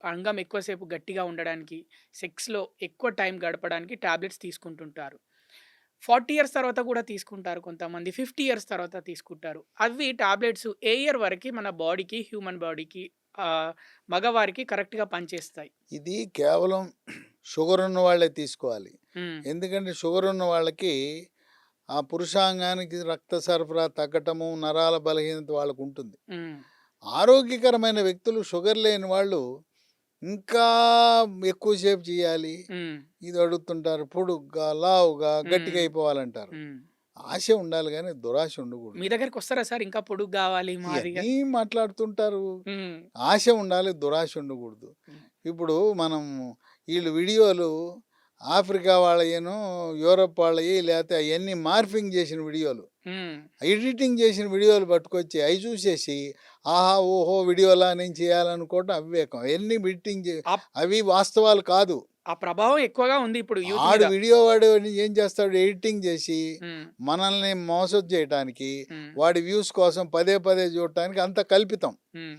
అంగం ఎక్కువసేపు గట్టిగా ఉండడానికి, సెక్స్‌లో ఎక్కువ టైం గడపడానికి టాబ్లెట్స్ తీసుకుంటుంటారు. 40 ఇయర్స్ తర్వాత కూడా తీసుకుంటారు కొంతమంది. 50 ఇయర్స్ తర్వాత తీసుకుంటారు. అవి టాబ్లెట్స్ ఏ ఇయర్ వరకి మన బాడీకి, హ్యూమన్ బాడీకి ఆహ్, మగవారికి కరెక్ట్‌గా పనిచేస్తాయి? ఇది కేవలం షుగర్ ఉన్న వాళ్ళే తీసుకోవాలి. హ్మ్. ఎందుకంటే షుగర్ ఉన్న వాళ్ళకి ఆ పురుషాంగానికి రక్త సరఫరా తగ్గటము, నరాల బలహీనత వాళ్ళకుంటుంది. హ్మ్. ఆరోగ్యకరమైన వ్యక్తులు షుగర్ లేని వాళ్ళు ఇంకా ఎక్కువ సేపు చేయాలి. హ్మ్. ఇది అడుగుతుంటారు. పొడుగ్గా, లావుగా, గట్టిగా హ్మ్. అయిపోవాలంటారు. హ్మ్. ఆశ ఉండాలి గానీ దురాశ ఉండకూడదు. మీ దగ్గరికొస్తారా సార్ ఇంకా పొడుగు గావాలి మాదిగా? ఇయన్నీ మాట్లాడుతుంటారు. హ్మ్. ఆశ ఉండాలి, దురాశ ఉండకూడదు. హ్మ్. ఇప్పుడు మనం ఈళ్ళు వీడియోలు ఆఫ్రికా వాళ్ళయేనో, యూరప్ వాళ్ళయి లేతే అయన్నీ మార్ఫింగ్ చేసిన వీడియోలు. హ్మ్. ఎడిటింగ్ చేసిన వీడియోలు పట్టుకొచ్చి అయి చూసేసి, ఆహా! ఓహో! వీడియోలా నేను చేయాలనుకోవటం అవివేకం. అయన్నీ ఎడిటింగ్ ఆప్ అవి వాస్తవాలు కాదు. ఆ ప్రభావం ఎక్కువగా ఉంది ఇప్పుడు యూత్ ఆడు మీద. వీడియో వాడు ఏం చేస్తాడు ఎడిటింగ్ చేసి, హ్మ్. మనల్ని మోసం చేయటానికి, హ్మ్. వాడి వ్యూస్ కోసం పదే పదే చూడటానికి అంతా కల్పితం. హ్మ్.